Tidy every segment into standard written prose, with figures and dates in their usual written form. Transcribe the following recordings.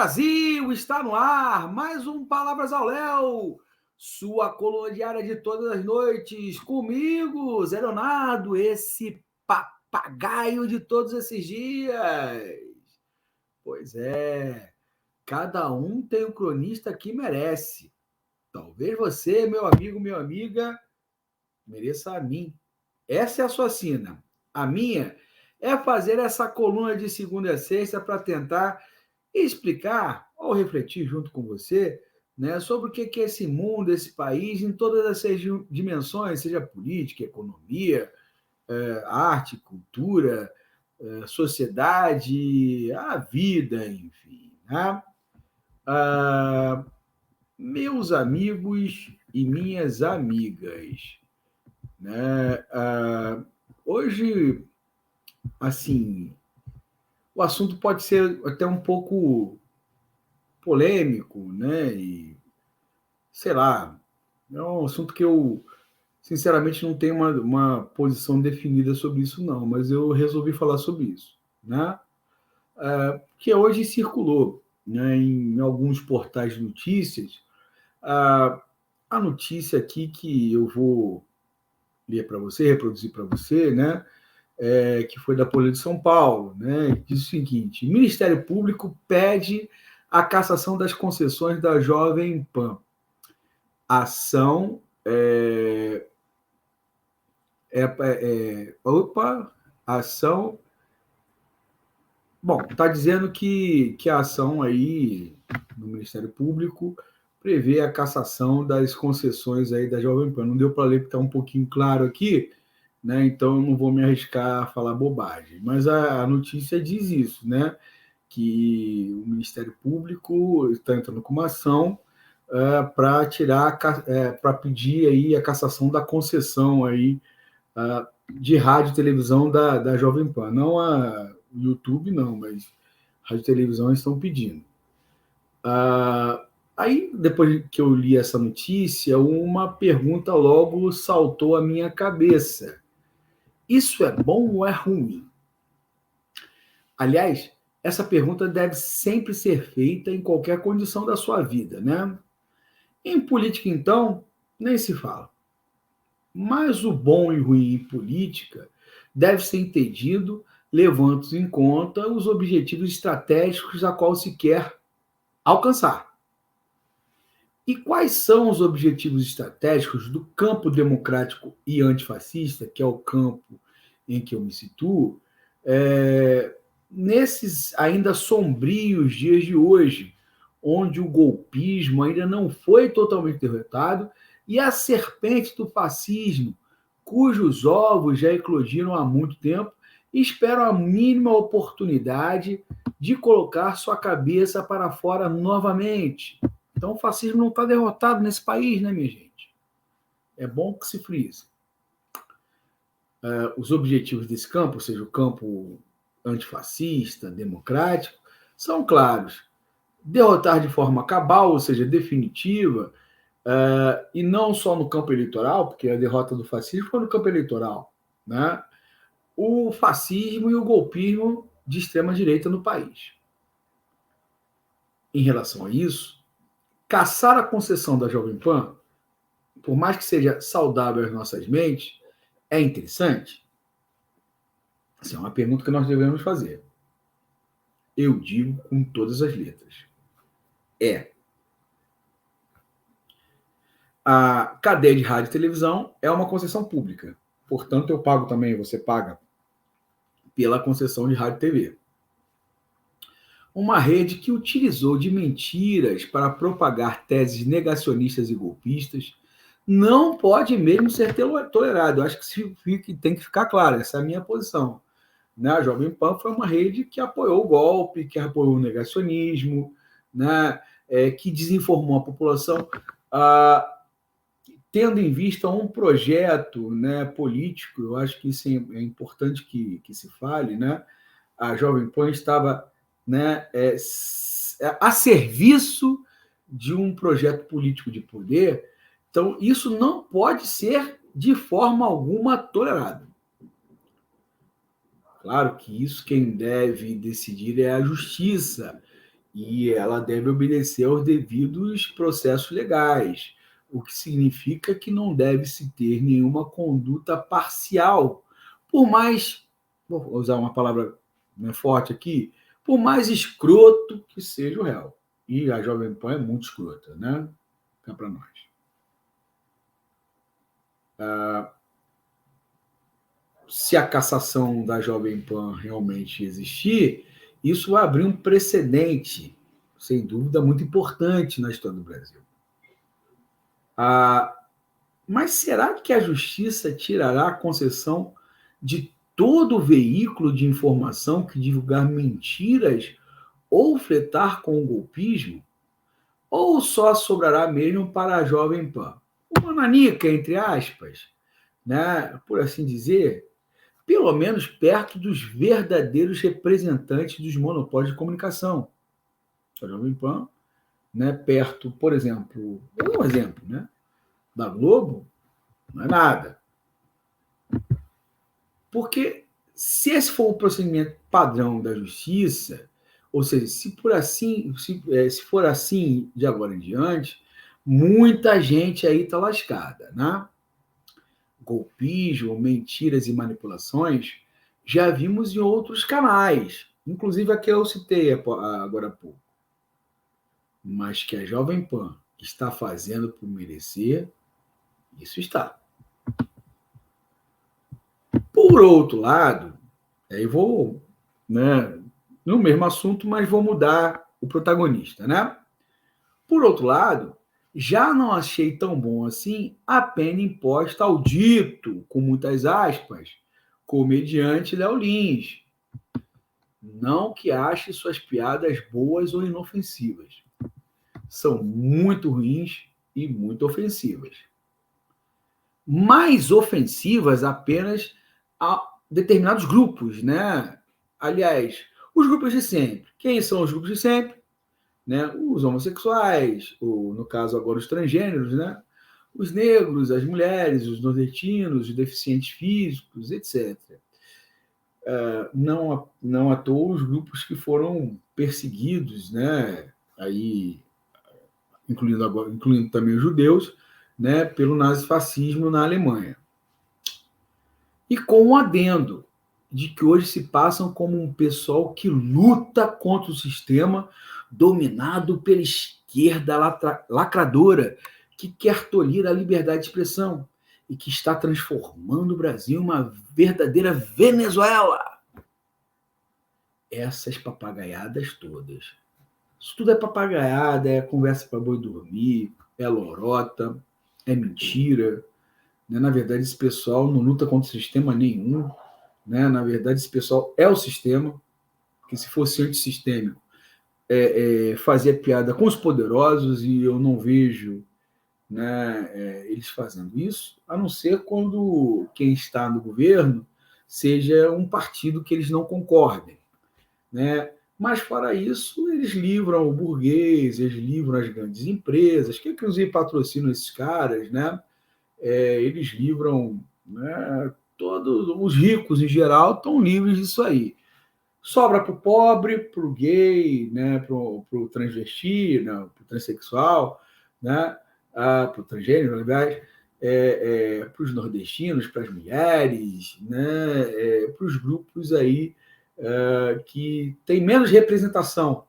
Brasil, está no ar mais um Palavras ao Léo, sua coluna diária de todas as noites, comigo, Zé Leonardo, esse papagaio de todos esses dias. Pois é, cada um tem um cronista que merece. Talvez você, meu amigo, minha amiga, mereça a mim. Essa é a sua sina. A minha é fazer essa coluna de segunda a sexta para tentar explicar ou refletir junto com você, né, sobre o que é esse mundo, esse país, em todas essas dimensões, seja política, economia, arte, cultura, sociedade, a vida, enfim. Né? Meus amigos e minhas amigas, né? Hoje, assim, o assunto pode ser até um pouco polêmico, né? E, sei lá, é um assunto que eu, sinceramente, não tenho uma posição definida sobre isso, não, mas eu resolvi falar sobre isso, né? Que hoje circulou, né, em alguns portais de notícias, a notícia aqui que eu vou ler para você, reproduzir para você, né? Que foi da Folha de São Paulo, né? Diz o seguinte: Ministério Público pede a cassação das concessões da Jovem Pan. Ação ação. Bom, está dizendo que a ação aí no Ministério Público prevê a cassação das concessões aí da Jovem Pan. Não deu para ler porque está um pouquinho claro aqui, né? Então eu não vou me arriscar a falar bobagem. Mas a notícia diz isso, né? Que o Ministério Público está entrando com uma ação para tirar, para pedir aí a cassação da concessão aí de rádio e televisão da Jovem Pan. Não a YouTube, não, mas rádio e televisão estão pedindo. Aí, depois que eu li essa notícia, uma pergunta logo saltou à minha cabeça. Isso é bom ou é ruim? Aliás, essa pergunta deve sempre ser feita em qualquer condição da sua vida, né? Em política, então, nem se fala. Mas o bom e ruim em política deve ser entendido levando em conta os objetivos estratégicos a qual se quer alcançar. E quais são os objetivos estratégicos do campo democrático e antifascista, que é o campo em que eu me situo, nesses ainda sombrios dias de hoje, onde o golpismo ainda não foi totalmente derrotado e a serpente do fascismo, cujos ovos já eclodiram há muito tempo, esperam a mínima oportunidade de colocar sua cabeça para fora novamente. Então o fascismo não está derrotado nesse país, né, minha gente? É bom que se frise. Os objetivos desse campo, ou seja, o campo antifascista, democrático, são claros. Derrotar de forma cabal, ou seja, definitiva, e não só no campo eleitoral, porque a derrota do fascismo foi no campo eleitoral, né? O fascismo e o golpismo de extrema-direita no país. Em relação a isso, caçar a concessão da Jovem Pan, por mais que seja saudável às nossas mentes, é interessante? Essa é uma pergunta que nós devemos fazer. Eu digo com todas as letras. A cadeia de rádio e televisão é uma concessão pública. Portanto, eu pago também, você paga pela concessão de rádio e TV. Uma rede que utilizou de mentiras para propagar teses negacionistas e golpistas não pode mesmo ser tolerado. Eu acho que tem que ficar claro, essa é a minha posição. Né? A Jovem Pan foi uma rede que apoiou o golpe, que apoiou o negacionismo, né? Que desinformou a população, tendo em vista um projeto, né, político. Eu acho que isso é importante que se fale, né? A Jovem Pan estava, né, a serviço de um projeto político de poder. Então, isso não pode ser de forma alguma tolerado. Claro que isso quem deve decidir é a justiça, e ela deve obedecer aos devidos processos legais, o que significa que não deve se ter nenhuma conduta parcial, por mais, vou usar uma palavra, né, forte aqui, por mais escroto que seja o réu. E a Jovem Pan é muito escrota, né? Cá para nós. Se a cassação da Jovem Pan realmente existir, isso vai abrir um precedente, sem dúvida, muito importante na história do Brasil. Mas será que a justiça tirará a concessão de todo veículo de informação que divulgar mentiras ou fletar com o golpismo? Ou só sobrará mesmo para a Jovem Pan? Uma nanica, entre aspas, né, por assim dizer, pelo menos perto dos verdadeiros representantes dos monopólios de comunicação. A Jovem Pan, né, perto, por exemplo, um exemplo, né, da Globo, não é nada. Porque se esse for o procedimento padrão da justiça, ou seja, se for assim de agora em diante, muita gente aí está lascada, né? Golpismo, mentiras e manipulações já vimos em outros canais, inclusive aqui eu citei agora há pouco. Mas que a Jovem Pan está fazendo por merecer, isso está. Por outro lado, aí vou, né, no mesmo assunto, mas vou mudar o protagonista, né? Por outro lado, já não achei tão bom assim a pena imposta ao dito, com muitas aspas, comediante Léo Lins. Não que ache suas piadas boas ou inofensivas. São muito ruins e muito ofensivas. Mais ofensivas apenas a determinados grupos, né? Aliás, os grupos de sempre. Quem são os grupos de sempre? Né? Os homossexuais, ou no caso agora os transgêneros, né? Os negros, as mulheres, os nordestinos, os deficientes físicos, etc. Não à toa os grupos que foram perseguidos, né? Aí, incluindo também os judeus, né? Pelo nazifascismo na Alemanha. E com um adendo de que hoje se passam como um pessoal que luta contra o sistema dominado pela esquerda lacradora, que quer tolir a liberdade de expressão e que está transformando o Brasil em uma verdadeira Venezuela. Essas papagaiadas todas. Isso tudo é papagaiada, é conversa para boi dormir, é lorota, é mentira. Na verdade, esse pessoal não luta contra o sistema nenhum. Na verdade, esse pessoal é o sistema, que se fosse antissistêmico, fazia piada com os poderosos, e eu não vejo, né, eles fazendo isso, a não ser quando quem está no governo seja um partido que eles não concordem. Né? Mas, fora isso, eles livram o burguês, eles livram as grandes empresas, que inclusive patrocinam esses caras, né? Eles livram, né, todos os ricos em geral estão livres disso aí. Sobra para o pobre, para o gay, né, para o transvesti, né, para o transexual, né, para o transgênero, aliás, para os nordestinos, para as mulheres, né, para os grupos aí que têm menos representação.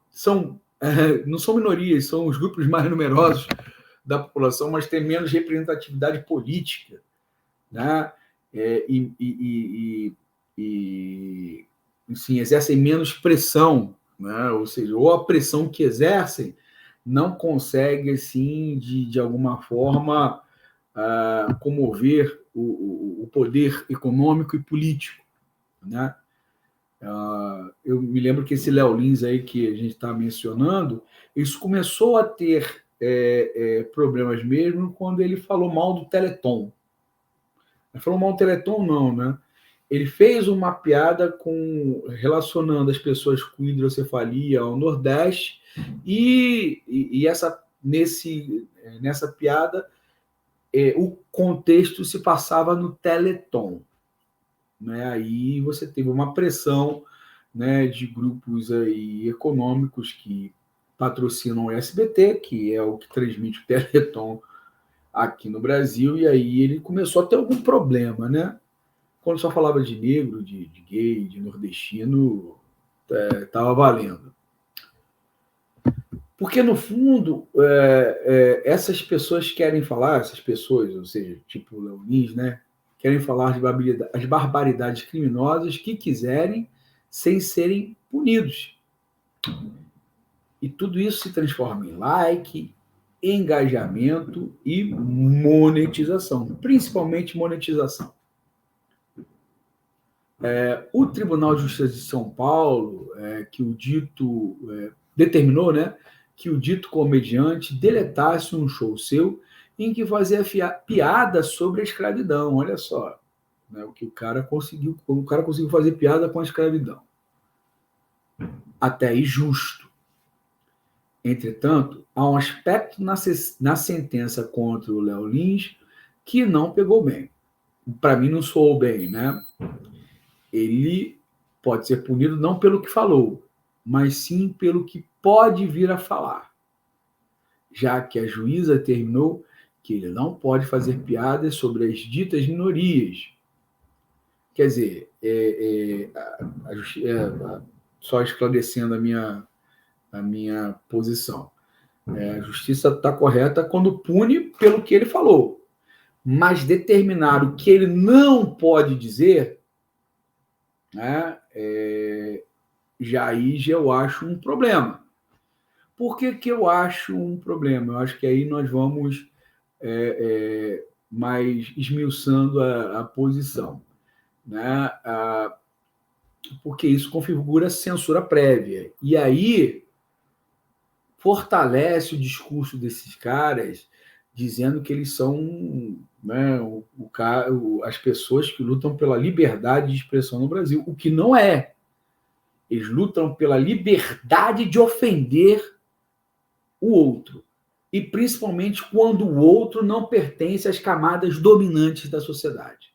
Não são minorias, são os grupos mais numerosos da população, mas têm menos representatividade política, né? Enfim, exercem menos pressão, né? Ou seja, ou a pressão que exercem não consegue, assim, de alguma forma, comover o poder econômico e político, né? Eu me lembro que esse Léo Lins aí que a gente está mencionando, isso começou a ter problemas mesmo quando ele falou mal do Teleton. Ele falou mal do Teleton, não, né? Ele fez uma piada relacionando as pessoas com hidrocefalia ao Nordeste e nessa piada o contexto se passava no Teleton. Né? Aí você teve uma pressão, né, de grupos aí econômicos que patrocinam o SBT, que é o que transmite o Teleton aqui no Brasil, e aí ele começou a ter algum problema, né? Quando só falava de negro, de gay, de nordestino, estava valendo. Porque, no fundo, essas pessoas querem falar, essas pessoas, ou seja, tipo o Léo Lins, né? Querem falar as barbaridades criminosas que quiserem, sem serem punidos. E tudo isso se transforma em like, engajamento e monetização, principalmente monetização. O Tribunal de Justiça de São Paulo, que o dito determinou, né, que o dito comediante deletasse um show seu em que fazia piada sobre a escravidão. Olha só, né, o cara conseguiu fazer piada com a escravidão. Até aí justo. Entretanto, há um aspecto na sentença contra o Léo Lins que não pegou bem. Para mim, não soou bem, né? Ele pode ser punido não pelo que falou, mas sim pelo que pode vir a falar, já que a juíza determinou que ele não pode fazer piadas sobre as ditas minorias. Quer dizer, só esclarecendo a minha posição. A justiça está correta quando pune pelo que ele falou, mas determinar o que ele não pode dizer, né, já eu acho um problema. Por que eu acho um problema? Eu acho que aí nós vamos mais esmiuçando a posição, né? Porque isso configura censura prévia. E aí fortalece o discurso desses caras, dizendo que eles são, né, as pessoas que lutam pela liberdade de expressão no Brasil, o que não é. Eles lutam pela liberdade de ofender o outro, e principalmente quando o outro não pertence às camadas dominantes da sociedade.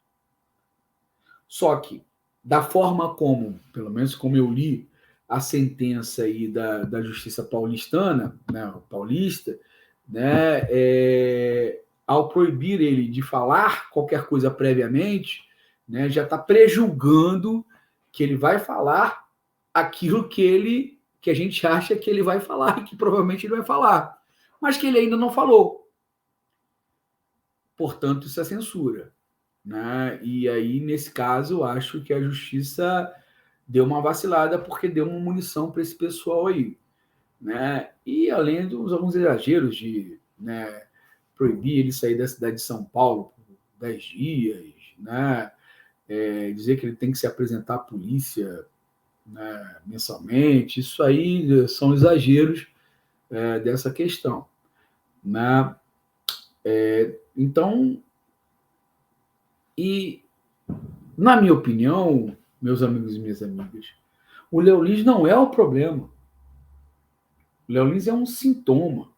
Só que, da forma como, pelo menos como eu li a sentença aí da justiça paulistana, né, paulista, né, ao proibir ele de falar qualquer coisa previamente, né, já está prejulgando que ele vai falar aquilo que a gente acha que ele vai falar e que provavelmente ele vai falar, mas que ele ainda não falou. Portanto, isso é censura, né? E aí, nesse caso, eu acho que a justiça deu uma vacilada porque deu uma munição para esse pessoal aí, né? E além dos alguns exageros de, né, proibir ele sair da cidade de São Paulo por 10 dias, né? Dizer que ele tem que se apresentar à polícia, né, mensalmente, isso aí são exageros dessa questão, né? Então, e na minha opinião, meus amigos e minhas amigas, o Léo Lins não é o problema. O Léo Lins é um sintoma.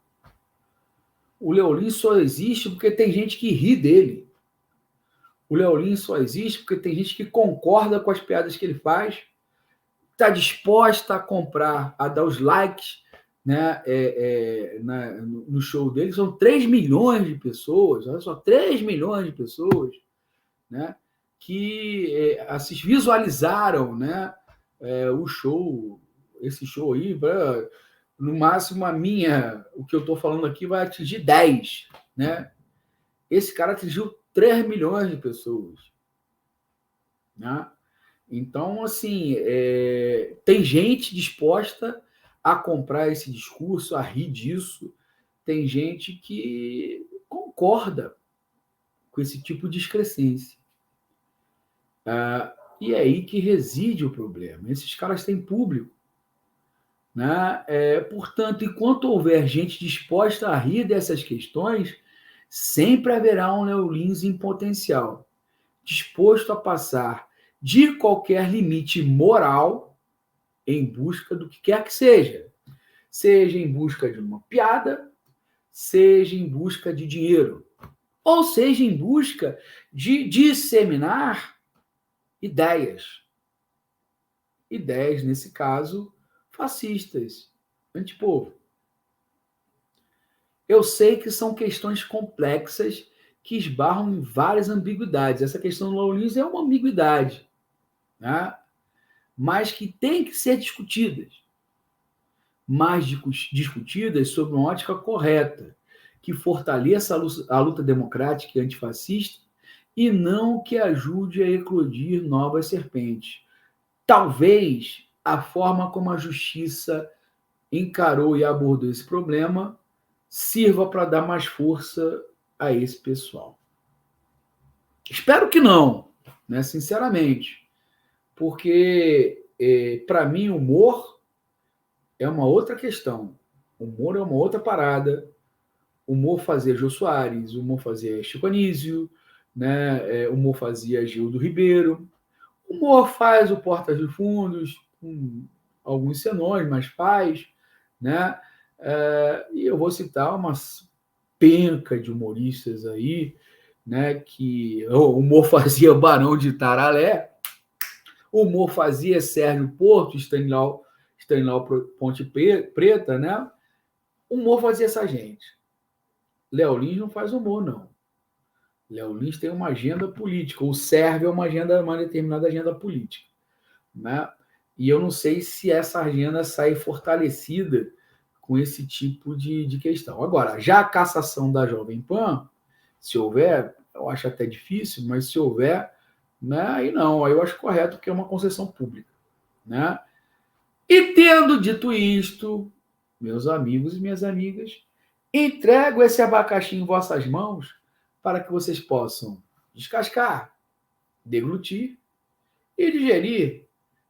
O Léo Lins só existe porque tem gente que ri dele. O Léo Lins só existe porque tem gente que concorda com as piadas que ele faz, está disposta a comprar, a dar os likes, né, no show dele. São 3 milhões de pessoas, olha só, 3 milhões de pessoas, né, que visualizaram, né, o show, esse show aí, no máximo o que eu estou falando aqui vai atingir 10, né? Esse cara atingiu 3 milhões de pessoas, né? Então, assim, tem gente disposta a comprar esse discurso, a rir disso, tem gente que concorda com esse tipo de excrescência. E é aí que reside o problema. Esses caras têm público, né? Portanto, enquanto houver gente disposta a rir dessas questões, sempre haverá um Léo Lins em potencial, disposto a passar de qualquer limite moral em busca do que quer que seja. Seja em busca de uma piada, seja em busca de dinheiro, ou seja em busca de disseminar ideias. Ideias, nesse caso, fascistas, antipovo. eu sei que são questões complexas que esbarram em várias ambiguidades. Essa questão do Léo Lins é uma ambiguidade, né? Mas que tem que ser discutidas. Mais discutidas sob uma ótica correta, que fortaleça a luta democrática e antifascista e não que ajude a eclodir novas serpentes. Talvez a forma como a justiça encarou e abordou esse problema sirva para dar mais força a esse pessoal. Espero que não, né? Sinceramente, porque para mim o humor é uma outra questão. O humor é uma outra parada. O humor fazia Jô Soares, o humor fazia Chico Anísio, né? O humor fazia Gildo Ribeiro. O humor faz o Porta dos Fundos, com alguns senões, mas faz, né? E eu vou citar umas penca de humoristas aí, né? Que o humor fazia Barão de Taralé, o humor fazia Sérgio Porto, Stanislau Ponte Preta, né? O humor fazia essa gente. Léo Lins não faz humor, não. Léo Lins tem uma agenda política, ou serve a uma determinada agenda política, né? E eu não sei se essa agenda sai fortalecida com esse tipo de questão. Agora, já a cassação da Jovem Pan, se houver, eu acho até difícil, mas se houver, né, aí não, aí eu acho correto, porque é uma concessão pública, né? E tendo dito isto, meus amigos e minhas amigas, entrego esse abacaxi em vossas mãos para que vocês possam descascar, deglutir e digerir.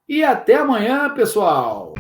E até amanhã, pessoal!